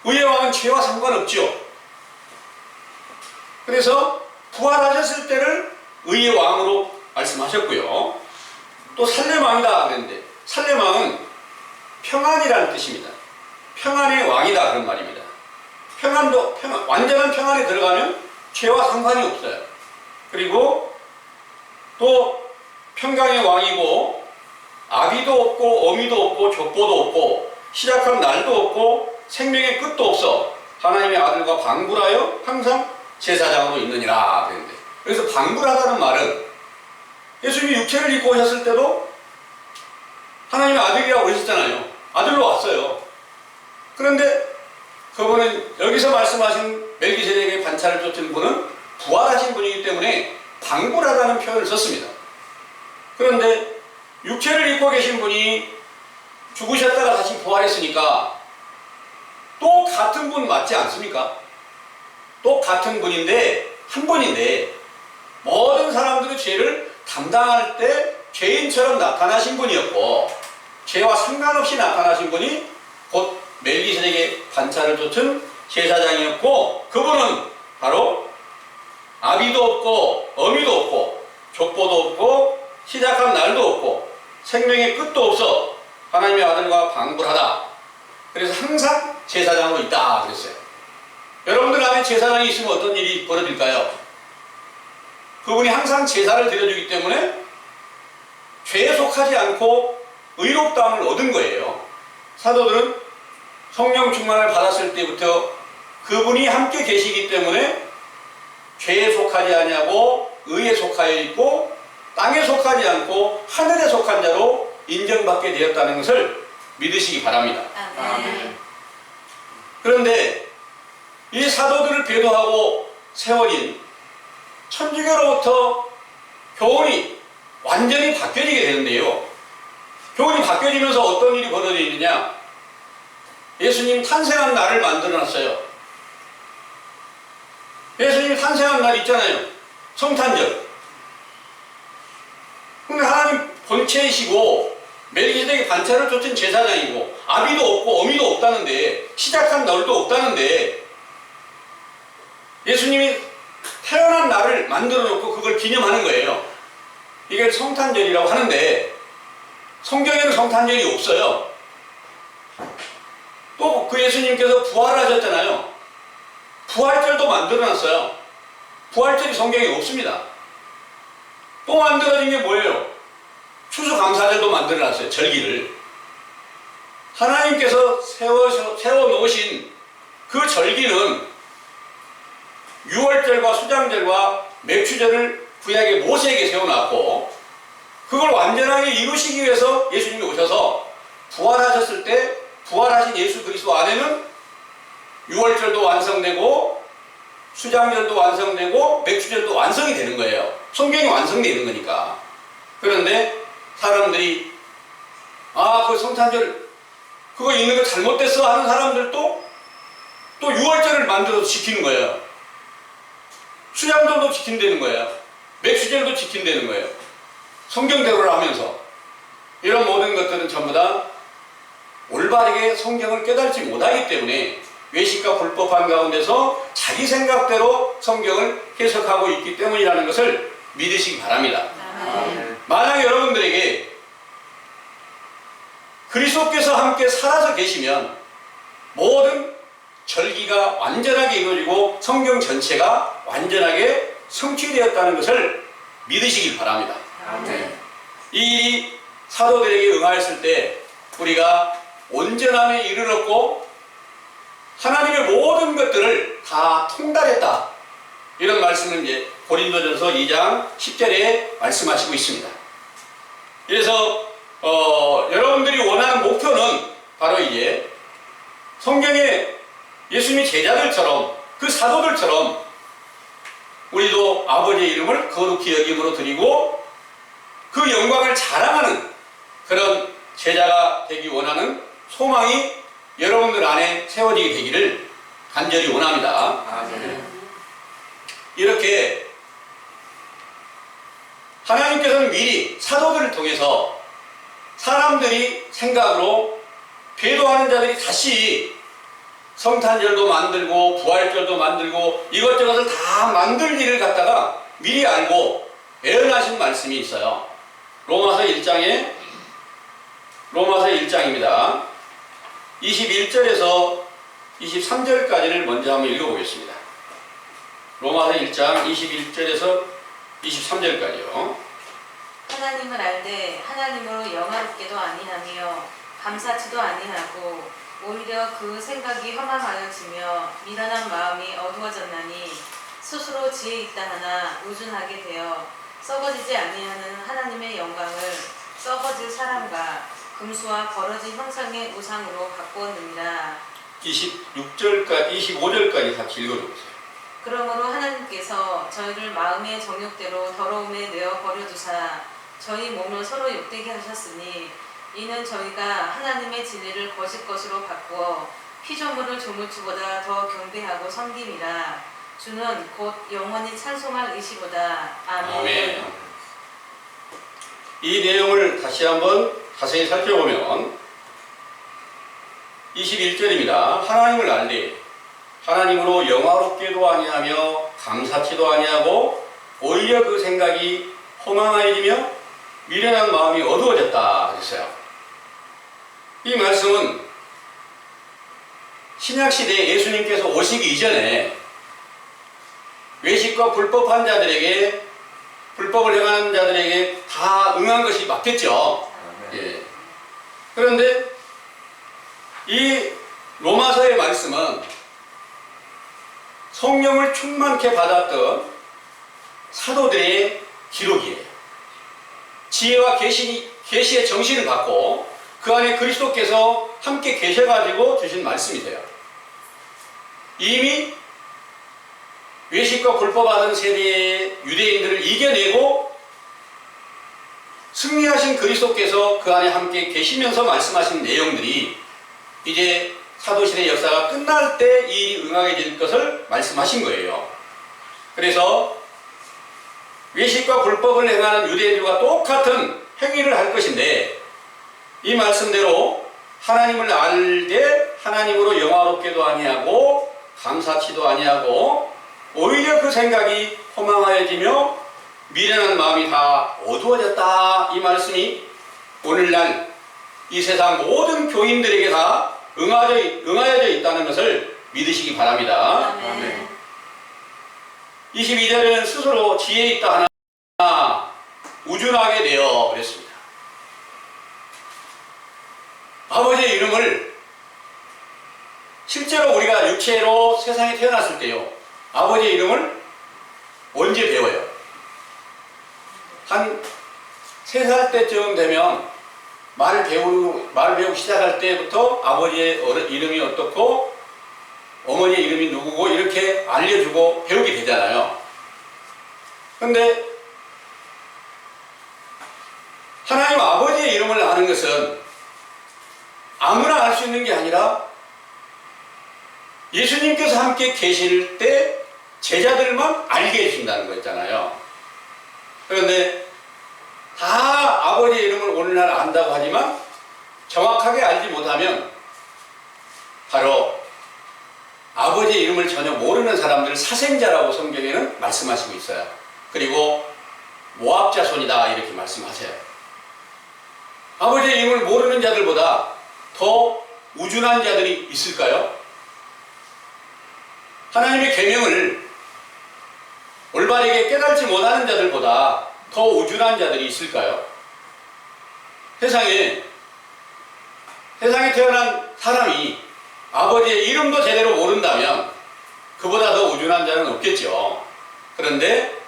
Speaker 1: 의의 왕은 죄와 상관없죠. 그래서 부활하셨을 때를 의의 왕으로 말씀하셨고요. 또 살렘왕이다 그랬는데 살렘왕은 평안이라는 뜻입니다. 평안의 왕이다 그런 말입니다. 완전한 평안에 들어가면 죄와 상관이 없어요. 그리고 또 평강의 왕이고 아비도 없고 어미도 없고 족보도 없고 시작한 날도 없고 생명의 끝도 없어 하나님의 아들과 방불하여 항상 제사장으로 있느니라 그랬는데, 그래서 방불하다는 말은 예수님이 육체를 입고 오셨을 때도 하나님의 아들이라고 그러셨잖아요. 아들로 왔어요. 그런데 그분은 여기서 말씀하신 멜기세덱의 반차를 쫓은 분은 부활하신 분이기 때문에 방불하다는 표현을 썼습니다. 그런데 육체를 입고 계신 분이 죽으셨다가 다시 부활했으니까 또 같은 분 맞지 않습니까? 또 같은 분인데, 한 분인데 모든 사람들의 죄를 담당할 때 죄인처럼 나타나신 분이었고 죄와 상관없이 나타나신 분이 곧 멜기세덱의 반차를 쫓은 제사장이었고, 그분은 바로 아비도 없고 어미도 없고 족보도 없고 시작한 날도 없고 생명의 끝도 없어 하나님의 아들과 방불하다. 그래서 항상 제사장으로 있다 그랬어요. 여러분들 안에 제사장이 있으면 어떤 일이 벌어질까요? 그분이 항상 제사를 드려주기 때문에 죄에 속하지 않고 의롭다함을 얻은 거예요. 사도들은 성령 충만을 받았을 때부터 그분이 함께 계시기 때문에 죄에 속하지 아니하고 의에 속하여 있고 땅에 속하지 않고 하늘에 속한 자로 인정받게 되었다는 것을 믿으시기 바랍니다.
Speaker 2: 아멘.
Speaker 1: 그런데 이 사도들을 배도하고 세워진 천주교로부터 교훈이 완전히 바뀌어지게 되는데요. 교훈이 바뀌어지면서 어떤 일이 벌어지느냐? 예수님 탄생한 날을 만들어놨어요. 예수님 탄생한 날 있잖아요. 성탄절. 근데 하나님 본체이시고 멜기세덱의 반차를 쫓은 제사장이고 아비도 없고 어미도 없다는데 시작한 날도 없다는데 예수님이 태어난 날을 만들어 놓고 그걸 기념하는 거예요. 이게 성탄절이라고 하는데 성경에는 성탄절이 없어요. 또 그 예수님께서 부활하셨잖아요. 부활절도 만들어 놨어요. 부활절이 성경에 없습니다. 또 만들어진 게 뭐예요? 추수감사절도 만들어 놨어요. 절기를. 하나님께서 세워놓으신 그 절기는 유월절과 수장절과 맥추절을 구약의 모세에게 세워놨고, 그걸 완전하게 이루시기 위해서 예수님이 오셔서 부활하셨을 때 부활하신 예수 그리스도 안에는 유월절도 완성되고 수장절도 완성되고 맥추절도 완성이 되는 거예요. 성경이 완성되어 있는 거니까. 그런데 사람들이 그 성탄절 그거 있는 거 잘못됐어 하는 사람들도 또 유월절을 만들어서 지키는 거예요. 수장절도 지킨다는 거예요. 맥추절도 지킨다는 거예요. 성경대로를 하면서. 이런 모든 것들은 전부 다 올바르게 성경을 깨달지 못하기 때문에 외식과 불법한 가운데서 자기 생각대로 성경을 해석하고 있기 때문이라는 것을 믿으시기 바랍니다. 만약 여러분들에게 그리스도께서 함께 살아서 계시면 모든 절기가 완전하게 이루어지고 성경 전체가 완전하게 성취되었다는 것을 믿으시길 바랍니다. 이 일이 사도들에게 응하였을 때 우리가 온전함에 이르렀고 하나님의 모든 것들을 다 통달했다. 이런 말씀을 이제 고린도전서 2장 10절에 말씀하시고 있습니다. 그래서 여러분들이 원하는 목표는 바로 이제 성경에 예수님의 제자들처럼 그 사도들처럼 우리도 아버지의 이름을 거룩히 여김으로 드리고 그 영광을 자랑하는 그런 제자가 되기 원하는 소망이 여러분들 안에 세워지게 되기를 간절히 원합니다. 이렇게 하나님께서는 미리 사도들을 통해서 사람들이 생각으로 배도하는 자들이 다시 성탄절도 만들고 부활절도 만들고 이것저것을 다 만들 일을 갖다가 미리 알고 예언하신 말씀이 있어요. 로마서 1장입니다. 21절에서 23절까지를 먼저 한번 읽어보겠습니다. 로마서 1장 21절에서 23절까지요.
Speaker 2: 하나님을 알되 하나님으로 영화롭게도 아니하며 감사치도 아니하고 오히려 그 생각이 허망하여지며 미련한 마음이 어두워졌나니 스스로 지혜 있다 하나 우준하게 되어 썩어지지 아니하는 하나님의 영광을 썩어질 사람과 금수와 벌어진 형상의 우상으로 바꾸었느니라. 25절까지 같이 읽어주세요. 그러므로 하나님께서 저희를 마음의 정욕대로 더러움에 내어 버려두사 저희 몸을 서로 욕되게 하셨으니 이는 저희가 하나님의 진리를 거짓 것으로 바꾸어 피조물을 조물주보다 더 경배하고 섬김이라. 주는 곧 영원히 찬송할 의시보다. 아멘.
Speaker 1: 아멘. 이 내용을 다시 한번 자세히 살펴보면 21절입니다. 하나님을 알되 하나님으로 영화롭게도 아니하며 감사치도 아니하고 오히려 그 생각이 허망하여지며 미련한 마음이 어두워졌다 그랬어요. 이 말씀은 신약시대에 예수님께서 오시기 이전에 외식과 불법한 자들에게, 불법을 행하는 자들에게 다 응한 것이 맞겠죠. 예. 그런데 이 로마서의 말씀은 성령을 충만케 받았던 사도들의 기록이에요. 지혜와 계시의 정신을 받고 그 안에 그리스도께서 함께 계셔가지고 주신 말씀이세요. 이미 외식과 불법하던 세대의 유대인들을 이겨내고 승리하신 그리스도께서 그 안에 함께 계시면서 말씀하신 내용들이 이제 사도시대 역사가 끝날 때 이 일이 응하게 될 것을 말씀하신 거예요. 그래서 외식과 불법을 행하는 유대인들과 똑같은 행위를 할 것인데 이 말씀대로 하나님을 알되 하나님으로 영화롭게도 아니하고 감사치도 아니하고 오히려 그 생각이 허망하여지며 미련한 마음이 다 어두워졌다. 이 말씀이 오늘날 이 세상 모든 교인들에게 다 응하여져 있다는 것을 믿으시기 바랍니다.
Speaker 2: 아멘.
Speaker 1: 22절에는 스스로 지혜 있다 하나 우준하게 되어 그랬습니다. 아버지의 이름을 실제로 우리가 육체로 세상에 태어났을 때요, 아버지의 이름을 언제 배워요? 한 3살 때쯤 되면 말 배우기 시작할 때부터 아버지의 이름이 어떻고 어머니의 이름이 누구고 이렇게 알려주고 배우게 되잖아요. 근데 하나님 아버지의 이름을 아는 것은 아무나 알 수 있는 게 아니라 예수님께서 함께 계실 때 제자들만 알게 해준다는 거 있잖아요. 그런데 다 아버지의 이름을 오늘날 안다고 하지만 정확하게 알지 못하면 바로 아버지의 이름을 전혀 모르는 사람들을 사생자라고 성경에는 말씀하시고 있어요. 그리고 모압 자손이다 이렇게 말씀하세요. 아버지의 이름을 모르는 자들보다 더 우준한 자들이 있을까요? 하나님의 계명을 올바르게 깨달지 못하는 자들보다 더 우준한 자들이 있을까요? 세상에 태어난 사람이 아버지의 이름도 제대로 모른다면 그보다 더 우준한 자는 없겠죠. 그런데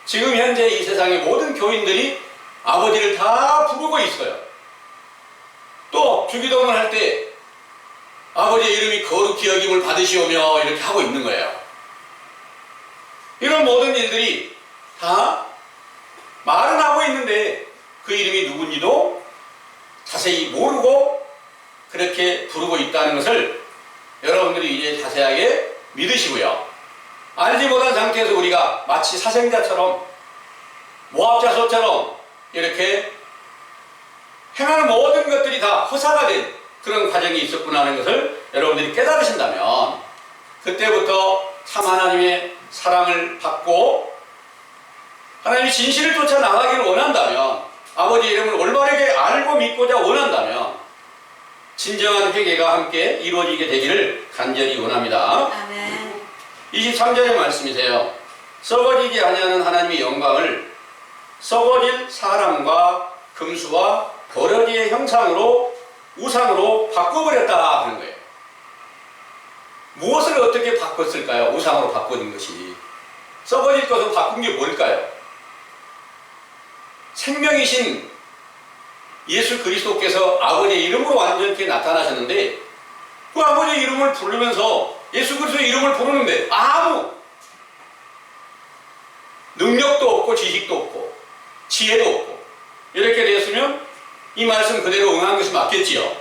Speaker 1: 지금 현재 이 세상의 모든 교인들이 아버지를 다 부르고 있어요. 또 주기도문을 할 때 아버지의 이름이 거룩히 여김을 받으시오며 이렇게 하고 있는 거예요. 이런 모든 일들이 다 말은 하고 있는데 그 이름이 누군지도 자세히 모르고 그렇게 부르고 있다는 것을 여러분들이 이제 자세하게 믿으시고요. 알지 못한 상태에서 우리가 마치 사생자처럼 모압자손처럼 이렇게 행하는 모든 것들이 다 허사가 된 그런 과정이 있었구나 하는 것을 여러분들이 깨달으신다면 그때부터 참 하나님의 사랑을 받고 하나님의 진실을 쫓아 나가기를 원한다면 아버지의 이름을 올바르게 알고 믿고자 원한다면 진정한 회개가 함께 이루어지게 되기를 간절히 원합니다.
Speaker 2: 아멘.
Speaker 1: 23절의 말씀이세요. 썩어지지 아니하는 하나님의 영광을 썩어질 사람과 금수와 버러지의 형상으로 우상으로 바꿔버렸다 하는 거예요. 무엇을 어떻게 바꿨을까요? 우상으로 바꾸는 것이. 썩어질 것으로 바꾼 게 뭘까요? 생명이신 예수 그리스도께서 아버지의 이름으로 완전히 나타나셨는데 그 아버지의 이름을 부르면서 예수 그리스도의 이름을 부르는데 아무 능력도 없고 지식도 없고 지혜도 없고 이렇게 됐으면 이 말씀 그대로 응한 것이 맞겠지요.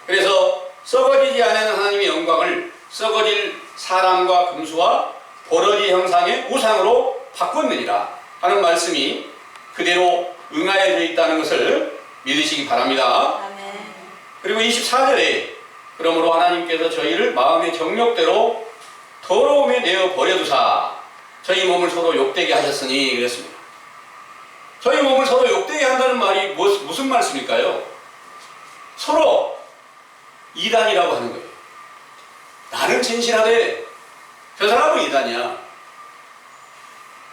Speaker 1: 그래서 썩어지지 않는 하나님의 영광을 썩어질 사람과 금수와 버러지 형상의 우상으로 바꿨느니라 하는 말씀이 그대로 응하여져 있다는 것을 믿으시기 바랍니다.
Speaker 2: 아멘.
Speaker 1: 그리고 24절에 그러므로 하나님께서 저희를 마음의 정욕대로 더러움에 내어 버려두사 저희 몸을 서로 욕되게 하셨으니 그랬습니다. 저희 몸을 서로 욕되게 한다는 말이 무슨 말씀일까요? 서로 이단이라고 하는 거예요. 나는 진실하되 저 사람은 이단이야.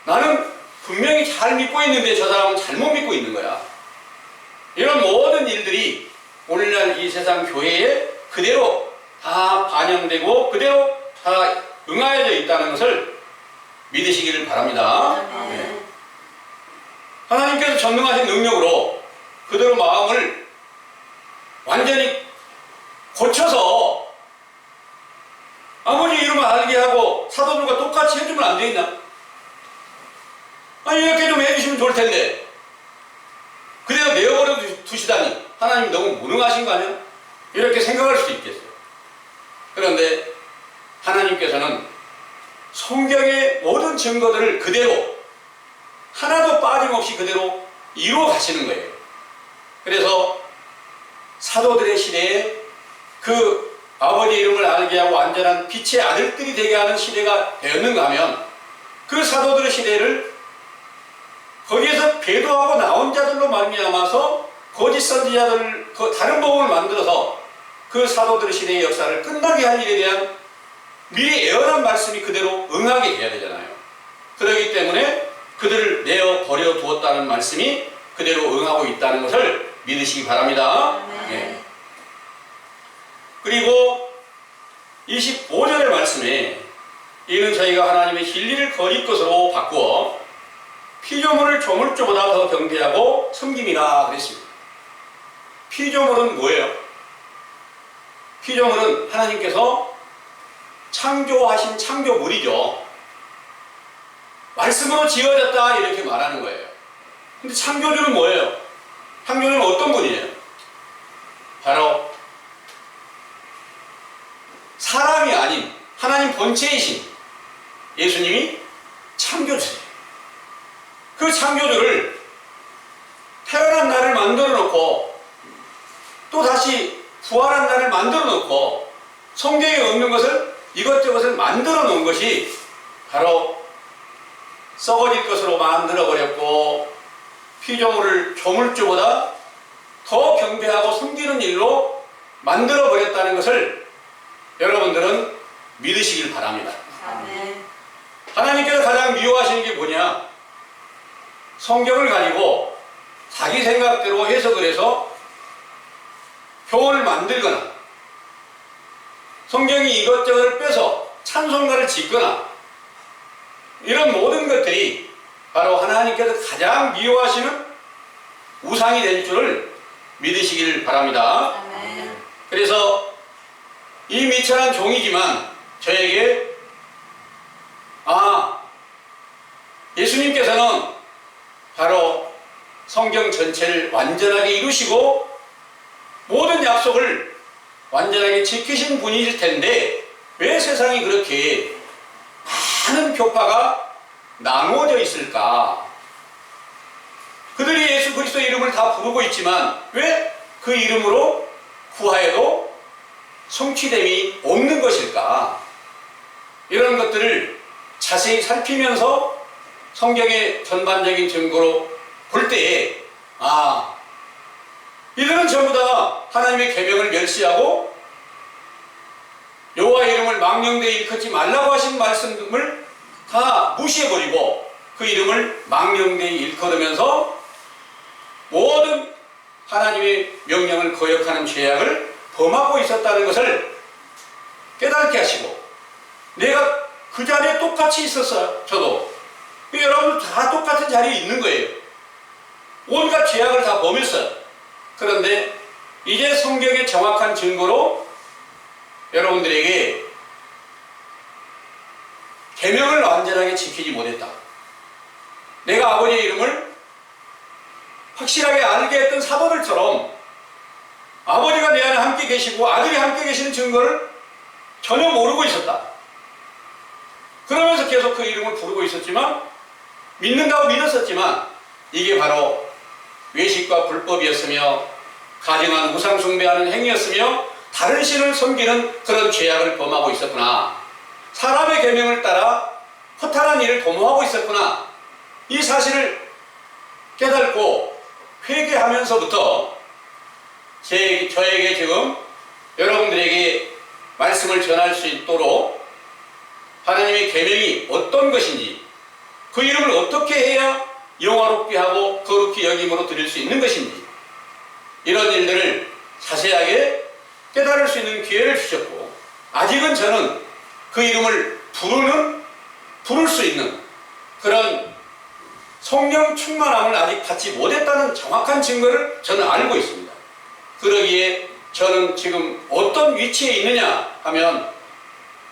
Speaker 1: 나는 분명히 잘 믿고 있는데 저 사람은 잘못 믿고 있는 거야. 이런 모든 일들이 오늘날 이 세상 교회에 그대로 다 반영되고 그대로 다 응하여져 있다는 것을 믿으시기를 바랍니다.
Speaker 2: 아멘.
Speaker 1: 하나님께서 전능하신 능력으로 그대로 마음을 완전히 고쳐서 아버지 이름을 알게 하고 사도들과 똑같이 해주면 안 되겠나? 아니 이렇게 좀 해주시면 좋을 텐데 그래도 내어버려 두시다니 하나님 너무 무능하신 거 아니야? 이렇게 생각할 수도 있겠어요. 그런데 하나님께서는 성경의 모든 증거들을 그대로 하나도 빠짐없이 그대로 이루어 가시는 거예요. 그래서 사도들의 시대에 그 아버지의 이름을 알게 하고 완전한 빛의 아들들이 되게 하는 시대가 되었는가 하면 그 사도들의 시대를 거기에서 배도하고 나온 자들로 말미암아서 거짓 선지자들 다른 복음을 만들어서 그 사도들의 시대의 역사를 끝나게 할 일에 대한 미리 예언한 말씀이 그대로 응하게 돼야 되잖아요. 그렇기 때문에 그들을 내어 버려 두었다는 말씀이 그대로 응하고 있다는 것을 믿으시기 바랍니다. 네. 그리고 25절의 말씀에 이는 저희가 하나님의 진리를 거짓 것으로 바꾸어 피조물을 조물주보다 더 경배하고 섬김이라 그랬습니다. 피조물은 뭐예요? 피조물은 하나님께서 창조하신 창조물이죠. 말씀으로 지어졌다 이렇게 말하는 거예요. 근데 창조주는 뭐예요? 창조주는 어떤 분이에요? 바로 사람이 아닌 하나님 본체이신 예수님이 창조주예요. 그 창조주를 태어난 날을 만들어 놓고 또 다시 부활한 날을 만들어 놓고 성경에 없는 것을 이것저것을 만들어 놓은 것이 바로 썩어질 것으로 만들어 버렸고 피조물을 조물주보다 더 경배하고 섬기는 일로 만들어 버렸다는 것을 여러분들은 믿으시길 바랍니다.
Speaker 2: 아멘.
Speaker 1: 하나님께서 가장 미워하시는 게 뭐냐? 성경을 가지고 자기 생각대로 해석을 해서 교훈을 만들거나 성경이 이것저것을 빼서 찬송가를 짓거나 이런 모든 것들이 바로 하나님께서 가장 미워하시는 우상이 될 줄을 믿으시길 바랍니다.
Speaker 2: 아멘.
Speaker 1: 그래서 이 미천한 종이지만 저에게 예수님께서는 바로 성경 전체를 완전하게 이루시고 모든 약속을 완전하게 지키신 분이실 텐데 왜 세상이 그렇게 많은 교파가 나누어져 있을까? 그들이 예수 그리스도의 이름을 다 부르고 있지만 왜 그 이름으로 구하여도 성취됨이 없는 것일까? 이런 것들을 자세히 살피면서 성경의 전반적인 증거로 볼 때에 이들은 전부 다 하나님의 계명을 멸시하고 여호와의 이름을 망령되이 일컫지 말라고 하신 말씀을 다 무시해버리고 그 이름을 망령되이 일컬으면서 모든 하나님의 명령을 거역하는 죄악을 범하고 있었다는 것을 깨닫게 하시고, 내가 그 자리에 똑같이 있었어요. 저도. 여러분들 다 똑같은 자리에 있는 거예요. 온갖 죄악을 다 범했어요. 그런데 이제 성경의 정확한 증거로 여러분들에게 계명을 완전하게 지키지 못했다. 내가 아버지의 이름을 확실하게 알게 했던 사도들처럼 아버지가 내 안에 함께 계시고 아들이 함께 계시는 증거를 전혀 모르고 있었다. 그러면서 계속 그 이름을 부르고 있었지만, 믿는다고 믿었었지만, 이게 바로 외식과 불법이었으며 가증한 우상 숭배하는 행위였으며 다른 신을 섬기는 그런 죄악을 범하고 있었구나. 사람의 계명을 따라 허탄한 일을 도모하고 있었구나. 이 사실을 깨닫고 회개하면서부터 저에게 지금 여러분들에게 말씀을 전할 수 있도록 하나님의 계명이 어떤 것인지, 그 이름을 어떻게 해야 영화롭게 하고 거룩히 여김으로 드릴 수 있는 것인지, 이런 일들을 자세하게 깨달을 수 있는 기회를 주셨고, 아직은 저는 그 이름을 부를 수 있는 그런 성령 충만함을 아직 받지 못했다는 정확한 증거를 저는 알고 있습니다. 그러기에 저는 지금 어떤 위치에 있느냐 하면,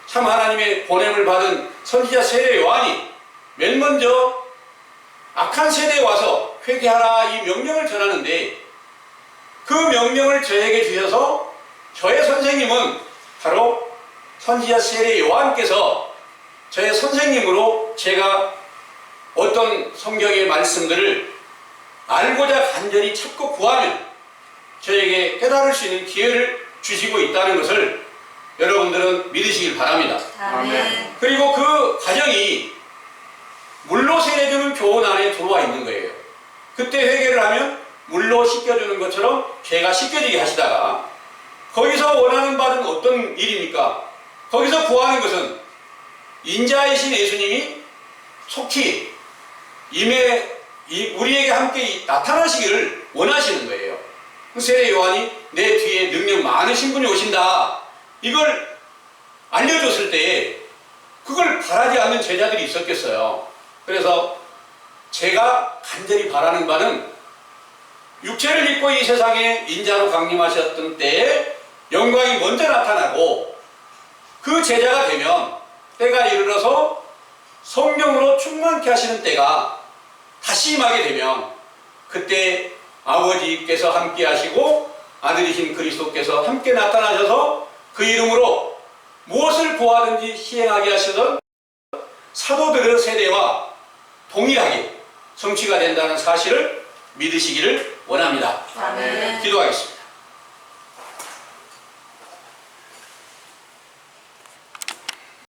Speaker 1: 참 하나님의 보냄을 받은 선지자 세례 요한이 맨 먼저 악한 세대에 와서 회개하라 이 명령을 전하는데, 그 명령을 저에게 주셔서 저의 선생님은 바로 선지자 세례 요한께서 저의 선생님으로 제가 어떤 성경의 말씀들을 알고자 간절히 찾고 구하면 저에게 깨달을 수 있는 기회를 주시고 있다는 것을 여러분들은 믿으시길 바랍니다.
Speaker 2: 아멘.
Speaker 1: 그리고 그 과정이 물로 세례주는 교훈 안에 들어와 있는 거예요. 그때 회개를 하면 물로 씻겨주는 것처럼 죄가 씻겨지게 하시다가, 거기서 원하는 바는 어떤 일입니까? 거기서 구하는 것은 인자이신 예수님이 속히 우리에게 함께 나타나시기를 원하시는 거예요. 세례 요한이 내 뒤에 능력 많으신 분이 오신다, 이걸 알려줬을 때에 그걸 바라지 않는 제자들이 있었겠어요. 그래서 제가 간절히 바라는 바는 육체를 입고 이 세상에 인자로 강림하셨던 때에 영광이 먼저 나타나고, 그 제자가 되면 때가 이르러서 성령으로 충만케 하시는 때가 다시 임하게 되면, 그때 아버지께서 함께 하시고 아들이신 그리스도께서 함께 나타나셔서 그 이름으로 무엇을 구하든지 시행하게 하시던 사도들의 세대와 동일하게 성취가 된다는 사실을 믿으시기를 원합니다.
Speaker 2: 아멘.
Speaker 1: 기도하겠습니다.